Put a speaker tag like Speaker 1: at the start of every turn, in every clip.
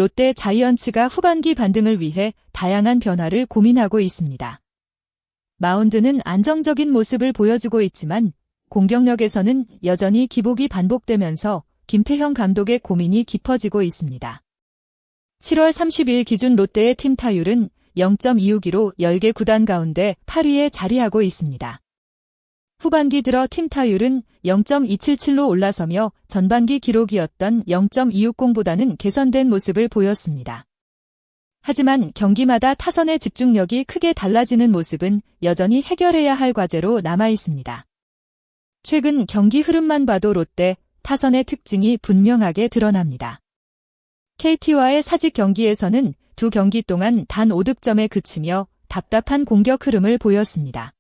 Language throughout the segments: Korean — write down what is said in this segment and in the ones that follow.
Speaker 1: 롯데 자이언츠가 후반기 반등을 위해 다양한 변화를 고민하고 있습니다. 마운드는 안정적인 모습을 보여주고 있지만 공격력에서는 여전히 기복이 반복되면서 김태형 감독의 고민이 깊어지고 있습니다. 7월 30일 기준 롯데의 팀 타율은 0.262로 10개 구단 가운데 8위에 자리하고 있습니다. 후반기 들어 팀 타율은 0.277로 올라서며 전반기 기록이었던 0.260보다는 개선된 모습을 보였습니다. 하지만 경기마다 타선의 집중력이 크게 달라지는 모습은 여전히 해결해야 할 과제로 남아 있습니다. 최근 경기 흐름만 봐도 롯데 타선의 특징이 분명하게 드러납니다. KT와의 사직 경기에서는 두 경기 동안 단 5득점에 그치며 답답한 공격 흐름을 보였습니다.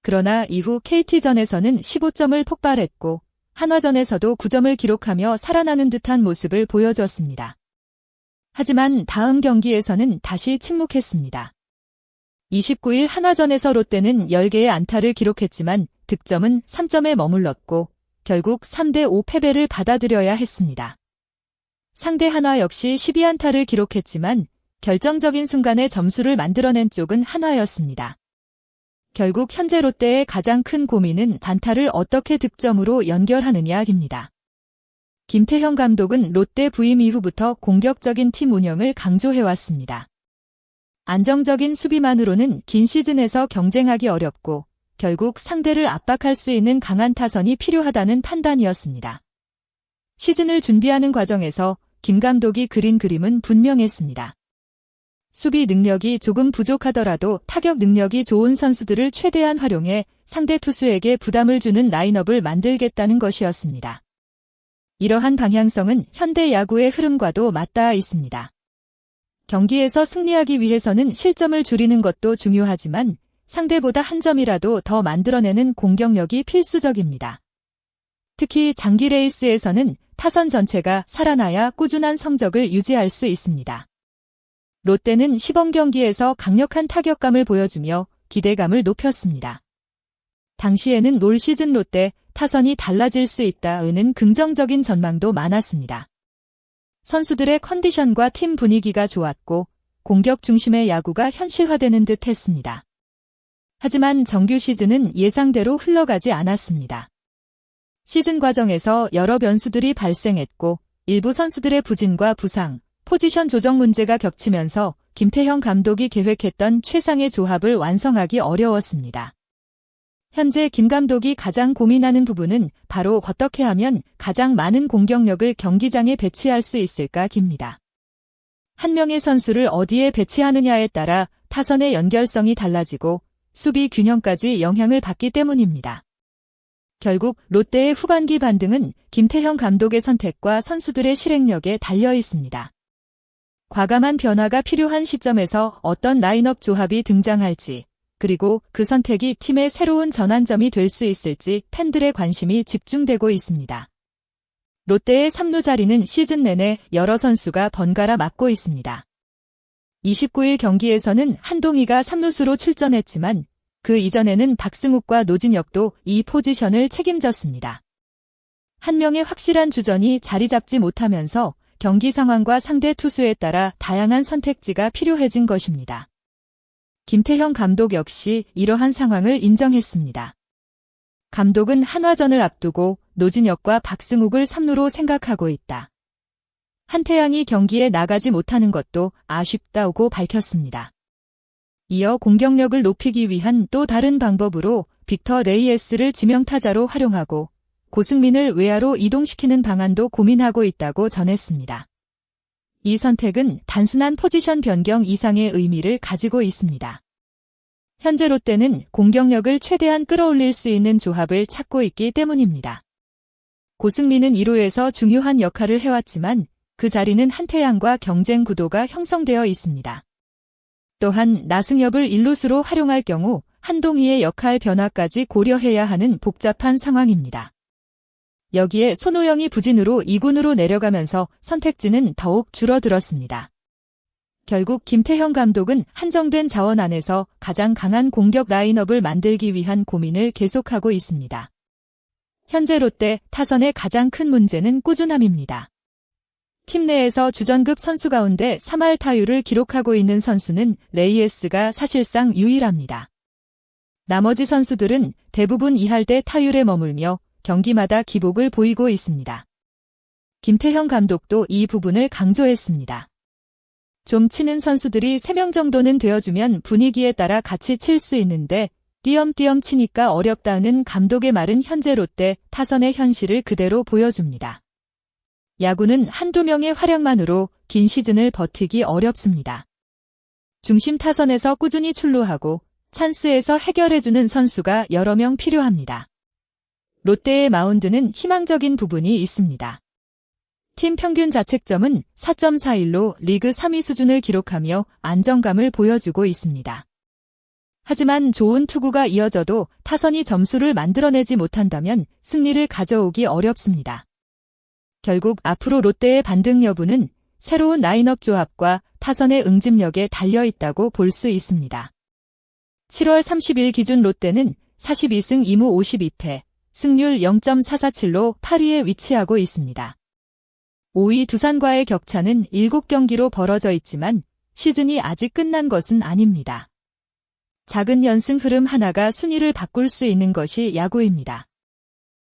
Speaker 1: 그러나 이후 KT전에서는 15점을 폭발했고 한화전에서도 9점을 기록하며 살아나는 듯한 모습을 보여줬습니다. 하지만 다음 경기에서는 다시 침묵했습니다. 29일 한화전에서 롯데는 10개의 안타를 기록했지만 득점은 3점에 머물렀고 결국 3대5 패배를 받아들여야 했습니다. 상대 한화 역시 12안타를 기록했지만 결정적인 순간에 점수를 만들어낸 쪽은 한화였습니다. 결국 현재 롯데의 가장 큰 고민은 단타를 어떻게 득점으로 연결하느냐입니다. 김태형 감독은 롯데 부임 이후부터 공격적인 팀 운영을 강조해왔습니다. 안정적인 수비만으로는 긴 시즌에서 경쟁하기 어렵고 결국 상대를 압박할 수 있는 강한 타선이 필요하다는 판단이었습니다. 시즌을 준비하는 과정에서 김 감독이 그린 그림은 분명했습니다. 수비 능력이 조금 부족하더라도 타격 능력이 좋은 선수들을 최대한 활용해 상대 투수에게 부담을 주는 라인업을 만들겠다는 것이었습니다. 이러한 방향성은 현대 야구의 흐름과도 맞닿아 있습니다. 경기에서 승리하기 위해서는 실점을 줄이는 것도 중요하지만 상대보다 한 점이라도 더 만들어내는 공격력이 필수적입니다. 특히 장기 레이스에서는 타선 전체가 살아나야 꾸준한 성적을 유지할 수 있습니다. 롯데는 시범 경기에서 강력한 타격감을 보여주며 기대감을 높였습니다. 당시에는 올 시즌 롯데 타선이 달라질 수 있다는 긍정적인 전망도 많았습니다. 선수들의 컨디션과 팀 분위기가 좋았고 공격 중심의 야구가 현실화되는 듯 했습니다. 하지만 정규 시즌은 예상대로 흘러가지 않았습니다. 시즌 과정에서 여러 변수들이 발생했고 일부 선수들의 부진과 부상, 포지션 조정 문제가 겹치면서 김태형 감독이 계획했던 최상의 조합을 완성하기 어려웠습니다. 현재 김 감독이 가장 고민하는 부분은 바로 어떻게 하면 가장 많은 공격력을 경기장에 배치할 수 있을까입니다. 한 명의 선수를 어디에 배치하느냐에 따라 타선의 연결성이 달라지고 수비 균형까지 영향을 받기 때문입니다. 결국 롯데의 후반기 반등은 김태형 감독의 선택과 선수들의 실행력에 달려 있습니다. 과감한 변화가 필요한 시점에서 어떤 라인업 조합이 등장할지, 그리고 그 선택이 팀의 새로운 전환점이 될 수 있을지 팬들의 관심이 집중되고 있습니다. 롯데의 3루 자리는 시즌 내내 여러 선수가 번갈아 맡고 있습니다. 29일 경기에서는 한동희가 3루수로 출전했지만 그 이전에는 박승욱과 노진혁도 이 포지션을 책임졌습니다. 한 명의 확실한 주전이 자리 잡지 못하면서 경기 상황과 상대 투수에 따라 다양한 선택지가 필요해진 것입니다. 김태형 감독 역시 이러한 상황을 인정했습니다. 감독은 한화전을 앞두고 노진혁과 박승욱을 3루로 생각하고 있다. 한태양이 경기에 나가지 못하는 것도 아쉽다고 밝혔습니다. 이어 공격력을 높이기 위한 또 다른 방법으로 빅터 레이에스를 지명타자로 활용하고 고승민을 외야로 이동시키는 방안도 고민하고 있다고 전했습니다. 이 선택은 단순한 포지션 변경 이상의 의미를 가지고 있습니다. 현재 롯데는 공격력을 최대한 끌어올릴 수 있는 조합을 찾고 있기 때문입니다. 고승민은 2루에서 중요한 역할을 해왔지만 그 자리는 한태양과 경쟁 구도가 형성되어 있습니다. 또한 나승엽을 1루수로 활용할 경우 한동희의 역할 변화까지 고려해야 하는 복잡한 상황입니다. 여기에 손호영이 부진으로 2군으로 내려가면서 선택지는 더욱 줄어들었습니다. 결국 김태형 감독은 한정된 자원 안에서 가장 강한 공격 라인업을 만들기 위한 고민을 계속하고 있습니다. 현재 롯데 타선의 가장 큰 문제는 꾸준함입니다. 팀 내에서 주전급 선수 가운데 3할 타율을 기록하고 있는 선수는 레이에스가 사실상 유일합니다. 나머지 선수들은 대부분 2할대 타율에 머물며 경기마다 기복을 보이고 있습니다. 김태형 감독도 이 부분을 강조했습니다. 좀 치는 선수들이 3명 정도는 되어주면 분위기에 따라 같이 칠 수 있는데 띄엄띄엄 치니까 어렵다는 감독의 말은 현재 롯데 타선의 현실을 그대로 보여줍니다. 야구는 한두 명의 활약만으로 긴 시즌을 버티기 어렵습니다. 중심 타선에서 꾸준히 출루하고 찬스에서 해결해주는 선수가 여러 명 필요합니다. 롯데의 마운드는 희망적인 부분이 있습니다. 팀 평균 자책점은 4.41로 리그 3위 수준을 기록하며 안정감을 보여주고 있습니다. 하지만 좋은 투구가 이어져도 타선이 점수를 만들어내지 못한다면 승리를 가져오기 어렵습니다. 결국 앞으로 롯데의 반등 여부는 새로운 라인업 조합과 타선의 응집력에 달려있다고 볼 수 있습니다. 7월 30일 기준 롯데는 42승 2무 52패, 승률 0.447로 8위에 위치하고 있습니다. 5위 두산과의 격차는 7경기로 벌어져 있지만 시즌이 아직 끝난 것은 아닙니다. 작은 연승 흐름 하나가 순위를 바꿀 수 있는 것이 야구입니다.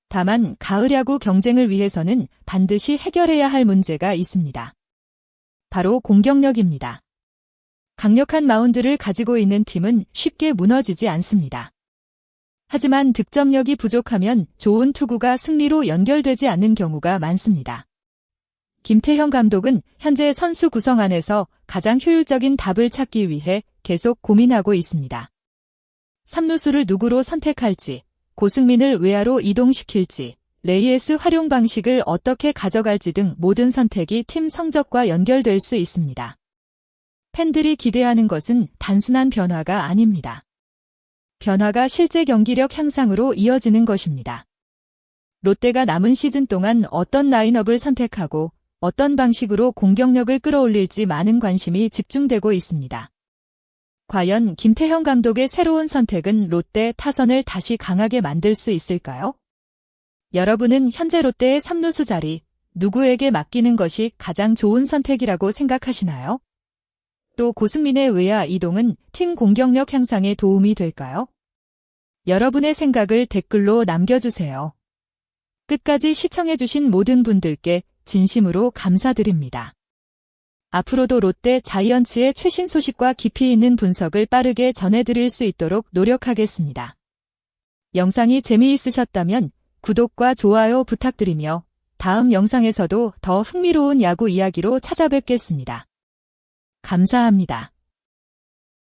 Speaker 1: 다만 가을 야구 경쟁을 위해서는 반드시 해결해야 할 문제가 있습니다. 바로 공격력입니다. 강력한 마운드를 가지고 있는 팀은 쉽게 무너지지 않습니다. 하지만 득점력이 부족하면 좋은 투구가 승리로 연결되지 않는 경우가 많습니다. 김태형 감독은 현재 선수 구성 안에서 가장 효율적인 답을 찾기 위해 계속 고민하고 있습니다. 3루수를 누구로 선택할지, 고승민을 외야로 이동시킬지, 레이에스 활용 방식을 어떻게 가져갈지 등 모든 선택이 팀 성적과 연결될 수 있습니다. 팬들이 기대하는 것은 단순한 변화가 아닙니다. 변화가 실제 경기력 향상으로 이어지는 것입니다. 롯데가 남은 시즌 동안 어떤 라인업을 선택하고 어떤 방식으로 공격력을 끌어올릴지 많은 관심이 집중되고 있습니다. 과연 김태형 감독의 새로운 선택은 롯데 타선을 다시 강하게 만들 수 있을까요? 여러분은 현재 롯데의 3루수 자리, 누구에게 맡기는 것이 가장 좋은 선택이라고 생각하시나요? 또 고승민의 외야 이동은 팀 공격력 향상에 도움이 될까요? 여러분의 생각을 댓글로 남겨주세요. 끝까지 시청해주신 모든 분들께 진심으로 감사드립니다. 앞으로도 롯데 자이언츠의 최신 소식과 깊이 있는 분석을 빠르게 전해드릴 수 있도록 노력하겠습니다. 영상이 재미있으셨다면 구독과 좋아요 부탁드리며 다음 영상에서도 더 흥미로운 야구 이야기로 찾아뵙겠습니다. 감사합니다.